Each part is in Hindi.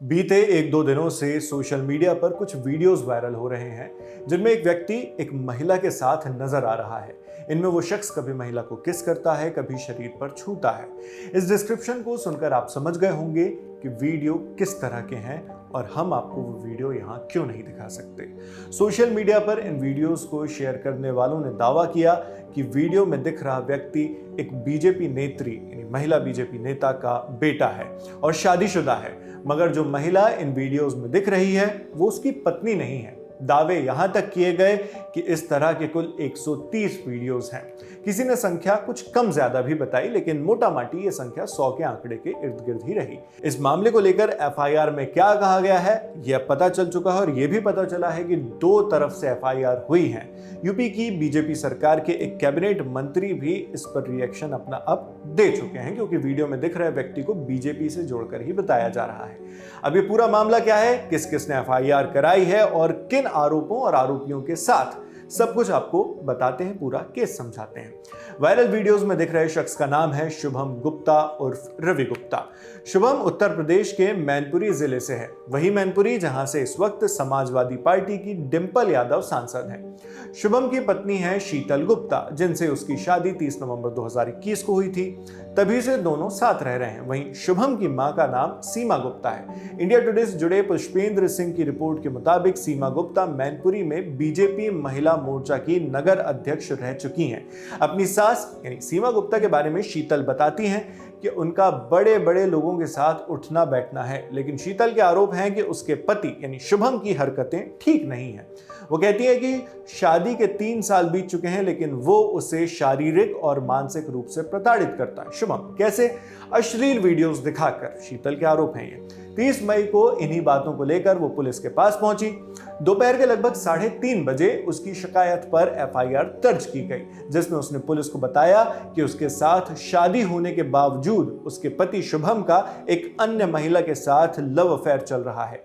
बीते एक दो दिनों से सोशल मीडिया पर कुछ वीडियोस वायरल हो रहे हैं जिनमें एक व्यक्ति एक महिला के साथ नजर आ रहा है। इनमें वो शख्स कभी महिला को किस करता है, कभी शरीर पर छूता है। इस डिस्क्रिप्शन को सुनकर आप समझ गए होंगे कि वीडियो किस तरह के हैं और हम आपको वो वीडियो यहाँ क्यों नहीं दिखा सकते। सोशल मीडिया पर इन वीडियोस को शेयर करने वालों ने दावा किया कि वीडियो में दिख रहा व्यक्ति एक बीजेपी नेत्री यानी महिला बीजेपी नेता का बेटा है और शादीशुदा है, मगर जो महिला इन वीडियोस में दिख रही है वो उसकी पत्नी नहीं है। दावे यहां तक किए गए कि इस तरह के कुल 130 वीडियोस हैं। किसी ने संख्या कुछ कम ज्यादा भी बताई, लेकिन मोटा माटी ये संख्या 100 के आंकड़े के इर्द गिर्द ही रही। इस मामले को लेकर एफआईआर में क्या कहा गया है यह पता चल चुका है और यह भी पता चला है कि दो तरफ से एफआईआर हुई है। यूपी की बीजेपी सरकार के एक कैबिनेट मंत्री भी इस पर रिएक्शन अपना अब दे चुके हैं, क्योंकि वीडियो में दिख रहे व्यक्ति को बीजेपी से जोड़कर ही बताया जा रहा है। अब ये पूरा मामला क्या है, किस किस ने एफआईआर कराई है और किन आरोपों और आरोपियों के साथ, सब कुछ आपको बताते हैं, पूरा केस समझाते हैं। वायरल वीडियोस में दिख रहे शख्स का नाम है शुभम गुप्ता उर्फ रवि गुप्ता। शुभम उत्तर प्रदेश के मैनपुरी जिले से है, वही मैनपुरी जहां से इस वक्त समाजवादी पार्टी की डिंपल यादव सांसद हैं। शुभम की पत्नी है शीतल गुप्ता, जिनसे उसकी शादी 30 नवंबर 2021 को हुई थी। तभी से दोनों साथ रह रहे हैं। वहीं शुभम की मां का नाम सीमा गुप्ता है। इंडिया टुडे से जुड़े पुष्पेंद्र सिंह की रिपोर्ट के मुताबिक सीमा गुप्ता मैनपुरी में बीजेपी महिला मोर्चा की नगर अध्यक्ष रह चुकी हैं। अपनी सास यानी सीमा गुप्ता के बारे में शीतल बताती हैं कि उनका बड़े बड़े लोगों के साथ उठना बैठना है, लेकिन शीतल के आरोप हैं कि उसके पति यानी शुभम की हरकतें ठीक नहीं हैं। वो कहती है कि शादी के 3 साल बीत चुके हैं, लेकिन वो उसे शारीरिक और मानसिक रूप से प्रताड़ित करता है। शुभम कैसे? अश्लील वीडियोस दिखाकर, शीतल के आरोप हैं ये। 30 मई को इन्हीं बातों को लेकर वो पुलिस के पास पहुंची। दोपहर के लगभग 3:30 बजे उसकी शिकायत पर एफआईआर दर्ज की गई, जिसमें उसने पुलिस को बताया कि उसके साथ शादी होने के बावजूद उसके पति शुभम का एक अन्य महिला के साथ लव अफेयर चल रहा है।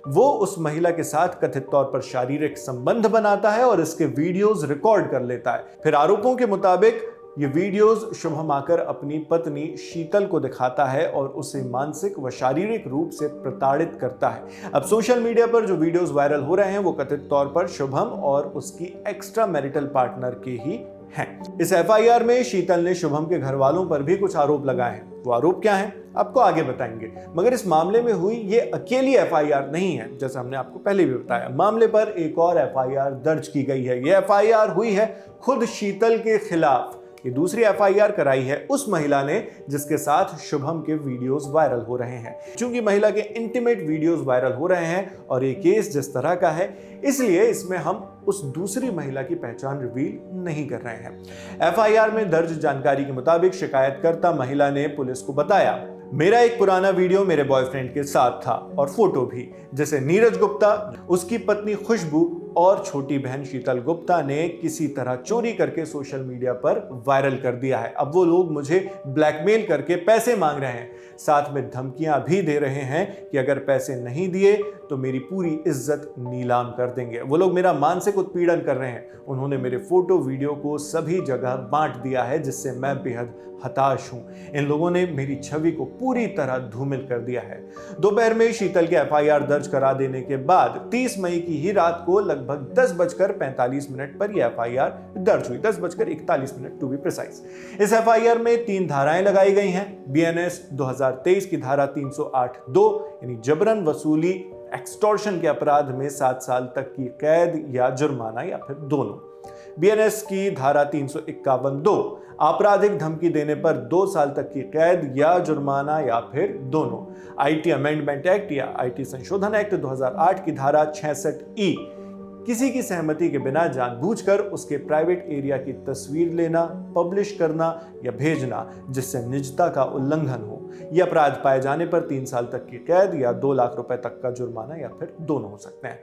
वो उस महिला के साथ कथित तौर पर शारीरिक संबंध बनाता है और इसके वीडियोस रिकॉर्ड कर लेता है। फिर आरोपों के मुताबिक ये वीडियोस शुभम आकर अपनी पत्नी शीतल को दिखाता है और उसे मानसिक व शारीरिक रूप से प्रताड़ित करता है। अब सोशल मीडिया पर जो वीडियोस वायरल हो रहे हैं वो कथित तौर पर शुभम और उसकी एक्स्ट्रा मैरिटल पार्टनर के ही हैं। इस एफआईआर में शीतल ने शुभम के घर वालों पर भी कुछ आरोप लगाए हैं। वो आरोप क्या हैं आपको आगे बताएंगे, मगर इस मामले में हुई ये अकेली एफआईआर नहीं है। जैसा हमने आपको पहले भी बताया, मामले पर एक और एफआईआर दर्ज की गई है। ये एफआईआर हुई है खुद शीतल के खिलाफ। ये दूसरी एफआईआर कराई है उस महिला ने जिसके साथ शुभम के वीडियोस वायरल हो रहे हैं। चूंकि महिला के इंटीमेट वीडियोस वायरल हो रहे हैं और ये केस जिस तरह का है, इसलिए इसमें हम उस दूसरी महिला की पहचान रिवील नहीं कर रहे हैं। एफआईआर में दर्ज जानकारी के मुताबिक शिकायतकर्ता महिला ने पुलिस को बताया, मेरा एक पुराना वीडियो मेरे बॉयफ्रेंड के साथ था और फोटो भी, जिसे नीरज गुप्ता, उसकी पत्नी खुशबू और छोटी बहन शीतल गुप्ता ने किसी तरह चोरी करके सोशल मीडिया पर वायरल कर दिया है। अब वो लोग मुझे ब्लैकमेल करके पैसे मांग रहे हैं, साथ में धमकियां भी दे रहे हैं कि अगर पैसे नहीं दिए तो मेरी पूरी इज्जत नीलाम कर देंगे। वो लोग मेरा मानसिक उत्पीड़न कर रहे हैं। उन्होंने मेरे फोटो वीडियो को सभी जगह बांट दिया है, जिससे मैं बेहद हताश हूं। इन लोगों ने मेरी छवि को पूरी तरह धूमिल कर दिया है। दोपहर में शीतल के एफआईआर दर्ज करा देने के बाद 30 मई की ही रात को लगभग 10:45 पर यह एफआईआर दर्ज हुई। 10:41 टू बी प्रिसाइज। इस एफआईआर में 3 धाराएं लगाई गई हैं। बीएनएस 2023 की धारा 308(2) यानी जबरन वसूली एक्सटॉर्शन के अपराध में 7 साल तक की कैद या जुर्माना या फिर दोनों। बीएनएस की धारा 351(2) आपराधिक धमकी देने पर 2 साल तक की कैद या जुर्माना या फिर दोनों। आईटी अमेंडमेंट एक्ट या आईटी संशोधन एक्ट 2008 की धारा 66(e) किसी की सहमति के बिना जानबूझकर उसके प्राइवेट एरिया की तस्वीर लेना, पब्लिश करना या भेजना जिससे निजता का उल्लंघन हो। यह अपराध पाए जाने पर 3 साल तक की कैद या 2 लाख रुपए तक का जुर्माना या फिर दोनों हो सकते हैं।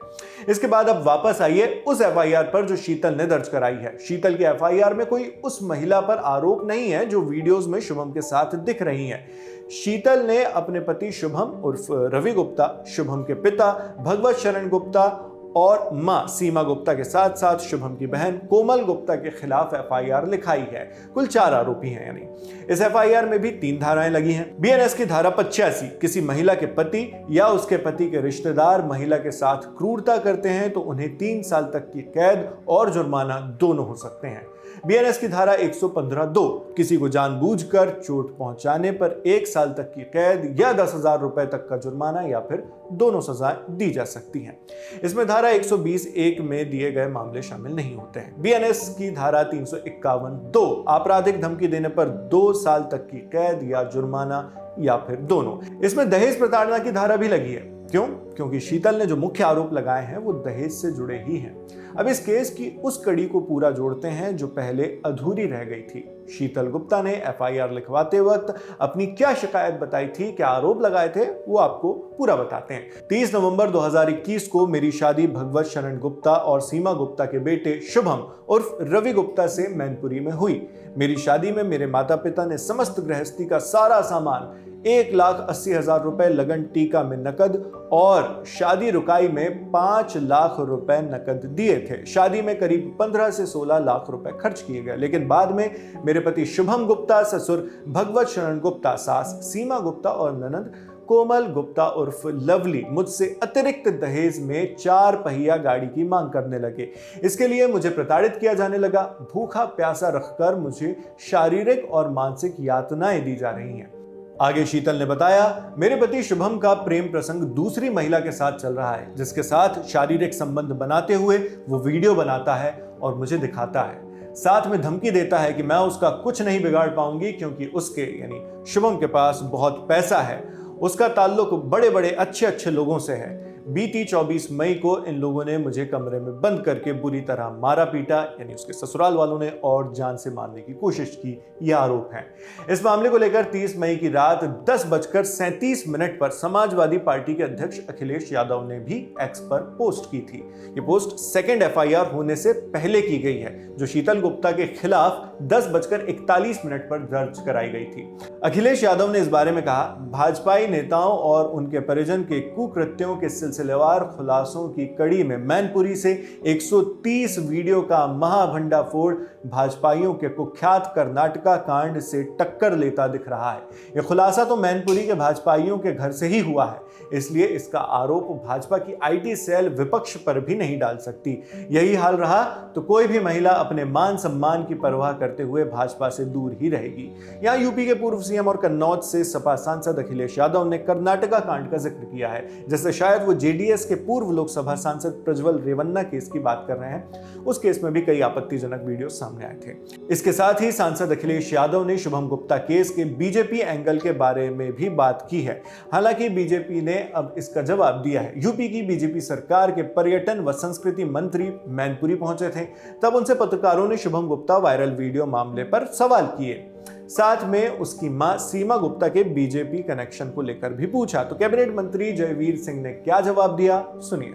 इसके बाद अब वापस आइए उस एफआईआर पर जो शीतल ने दर्ज कराई है। शीतल के एफआईआर में कोई उस महिला पर आरोप नहीं है जो वीडियोस में शुभम के साथ दिख रही है। शीतल ने अपने पति शुभम उर्फ रवि गुप्ता, शुभम के पिता भगवत शरण गुप्ता और मां सीमा गुप्ता के साथ साथ शुभम की बहन कोमल गुप्ता के खिलाफ एफआईआर लिखाई है। कुल 4 आरोपी हैं। यानी इस एफआईआर में भी 3 धाराएं लगी हैं। बीएनएस की धारा 85, किसी महिला के पति या उसके पति के रिश्तेदार महिला के साथ क्रूरता करते हैं तो उन्हें 3 साल तक की कैद और जुर्माना दोनों हो सकते हैं। बीएनएस की धारा 115(2), किसी को जानबूझकर चोट पहुंचाने पर 1 साल तक की कैद या 10,000 रुपए तक का जुर्माना या फिर दोनों सजाएं दी जा सकती हैं। इसमें धारा 120(1) में दिए गए मामले शामिल नहीं होते हैं। बीएनएस की धारा 351(2), आपराधिक धमकी देने पर 2 साल तक की कैद या जुर्माना या फिर दोनों। इसमें दहेज प्रताड़ना की धारा भी लगी है। क्यों? क्योंकि शीतल ने जो मुख्य आरोप लगाए हैं वो दहेज से जुड़े ही हैं। अब इस केस की उस कड़ी को पूरा जोड़ते हैं जो पहले अधूरी रह गई थी। शीतल गुप्ता ने एफआईआर लिखवाते वक्त अपनी क्या शिकायत बताई थी, क्या आरोप लगाए थे, वो आपको पूरा बताते हैं। 30 नवंबर 2021 को मेरी शादी भगवत शरण गुप्ता और सीमा गुप्ता के बेटे शुभम उर्फ रवि गुप्ता से मैनपुरी में हुई। मेरी शादी में मेरे माता पिता ने समस्त गृहस्थी का सारा सामान 1,80,000 रुपए लगन टीका में नकद और शादी रुकाई में 5 लाख रुपए नकद दिए थे। शादी में करीब 15 से 16 लाख रुपए खर्च किए गए, लेकिन बाद में मेरे पति शुभम गुप्ता, ससुर भगवत शरण गुप्ता, सास सीमा गुप्ता और ननद कोमल गुप्ता उर्फ लवली मुझसे अतिरिक्त दहेज में 4 पहिया गाड़ी की मांग करने लगे। इसके लिए मुझे प्रताड़ित किया जाने लगा। भूखा प्यासा रखकर मुझे शारीरिक और मानसिक यातनाएं दी जा रही हैं। आगे शीतल ने बताया, मेरे पति शुभम का प्रेम प्रसंग दूसरी महिला के साथ चल रहा है, जिसके साथ शारीरिक संबंध बनाते हुए वो वीडियो बनाता है और मुझे दिखाता है। साथ में धमकी देता है कि मैं उसका कुछ नहीं बिगाड़ पाऊंगी क्योंकि उसके यानी शुभम के पास बहुत पैसा है। उसका ताल्लुक बड़े बड़े अच्छे लोगों से है। बीती 24 मई को इन लोगों ने मुझे कमरे में बंद करके बुरी तरह मारा पीटा, यानी उसके ससुराल वालों ने, और जान से मारने की कोशिश की, यह आरोप है। इस मामले को लेकर 30 मई की रात 10:37 पर समाजवादी पार्टी के अध्यक्ष अखिलेश यादव ने भी एक्स पर पोस्ट की थी। ये पोस्ट सेकंड एफआईआर होने से पहले की गई है, जो शीतल गुप्ता के खिलाफ 10:41 पर दर्ज कराई गई थी। अखिलेश यादव ने इस बारे में कहा, भाजपाई नेताओं और उनके परिजन के कुकृत्यों के सिलसिलेवार खुलासों की कड़ी में मैनपुरी से 130 वीडियो का महाभंडाफोड़ भाजपाइयों के कुख्यात कर्नाटका कांड से टक्कर लेता दिख रहा है। यह खुलासा तो मैनपुरी के भाजपाइयों के घर से ही हुआ है, इसलिए इसका आरोप भाजपा की आईटी सेल विपक्ष पर भी नहीं डाल सकती। यही हाल रहा तो कोई भी महिला अपने मान सम्मान की परवाह करते हुए भाजपा से दूर ही रहेगी। यहाँ यूपी के पूर्व सीएम और कन्नौज से सपा सांसद अखिलेश यादव ने कर्नाटका कांड का जिक्र किया है, जैसे शायद वो जेडीएस के पूर्व लोकसभा सांसद प्रज्वल रेवन्ना केस की बात कर रहे हैं। उस केस में भी कई आपत्तिजनक वीडियो सामने आए थे। इसके साथ ही सांसद अखिलेश यादव ने शुभम गुप्ता केस के बीजेपी एंगल के बारे में भी बात की है। हालांकि बीजेपी ने अब इसका जवाब दिया है। यूपी की बीजेपी सरकार के पर्यटन व संस्कृति मंत्री मैनपुरी पहुंचे थे, तब उनसे पत्रकारों ने शुभम गुप्ता वायरल वीडियो मामले पर सवाल किए। साथ में उसकी मां सीमा गुप्ता के बीजेपी कनेक्शन को लेकर भी पूछा, तो कैबिनेट मंत्री जयवीर सिंह ने क्या जवाब दिया, सुनिए।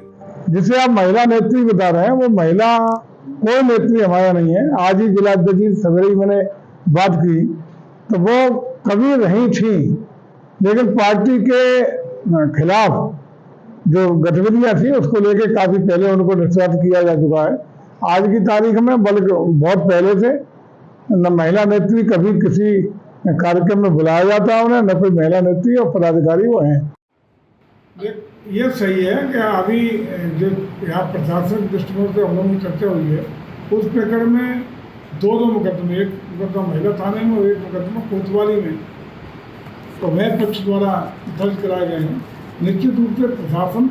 जिसे आप महिला नेत्री बता रहे हैं, वो महिला कोई नेत्री हमारा नहीं है। आज ही जिलाध्यक्ष सवेरे मैंने बात की तो वो कभी नहीं थी, लेकिन पार्टी के खिलाफ जो गतिविधियां थी उसको लेकर काफी पहले उनको निष्कासित किया जा चुका है। आज की तारीख में बल्कि बहुत पहले से न महिला नेत्री कभी किसी कार्यक्रम में बुलाया जाता है उन्हें, न कोई महिला नेत्री और पदाधिकारी वो हैं। ये सही है कि अभी जो यहाँ प्रशासनिक दृष्टिकोण से हम लोगों की चर्चा हुई है, उस प्रकरण में दो मुकदमे, एक मुकदमा महिला थाने में और एक मुकदमा कोतवाली में तो वह पक्ष द्वारा दर्ज कराए गए हैं। निश्चित रूप से प्रशासन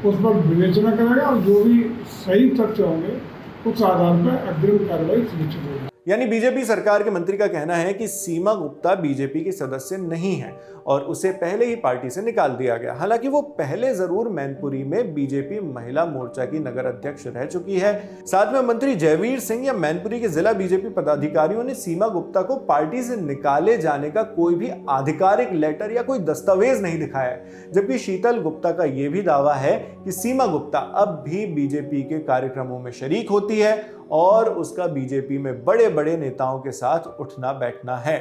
उस पर विवेचना करेगा और जो भी सही तथ्य होंगे उस आधार पर अग्रिम कार्रवाई सुनिश्चित होगी। यानी बीजेपी सरकार के मंत्री का कहना है कि सीमा गुप्ता बीजेपी की सदस्य नहीं है और उसे पहले ही पार्टी से निकाल दिया गया। हालांकि वो पहले जरूर मैनपुरी में बीजेपी महिला मोर्चा की नगर अध्यक्ष रह चुकी है। साथ में मंत्री जयवीर सिंह या मैनपुरी के जिला बीजेपी पदाधिकारियों ने सीमा गुप्ता को पार्टी से निकाले जाने का कोई भी आधिकारिक लेटर या कोई दस्तावेज नहीं दिखाया है। जबकि शीतल गुप्ता का यह भी दावा है कि सीमा गुप्ता अब भी बीजेपी के कार्यक्रमों में शरीक होती है और उसका बीजेपी में बड़े बड़े नेताओं के साथ उठना बैठना है।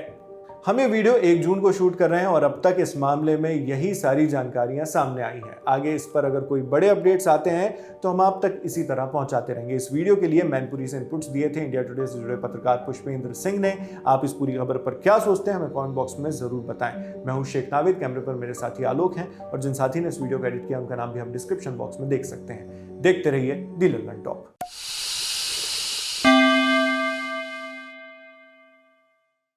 हम ये वीडियो 1 जून को शूट कर रहे हैं और अब तक इस मामले में यही सारी जानकारियां सामने आई हैं। आगे इस पर अगर कोई बड़े अपडेट्स आते हैं तो हम आप तक इसी तरह पहुंचाते रहेंगे। इस वीडियो के लिए मैनपुरी से इनपुट्स दिए थे इंडिया टुडे से जुड़े पत्रकार पुष्पेंद्र सिंह ने। आप इस पूरी खबर पर क्या सोचते हैं हमें कमेंट बॉक्स में जरूर बताएं। मैं हूं शेख नाविद, कैमरे पर मेरे साथी आलोक हैं और जिन साथी ने इस वीडियो को एडिट किया उनका नाम भी हम डिस्क्रिप्शन बॉक्स में देख सकते हैं। देखते रहिए दी लंदन टॉप।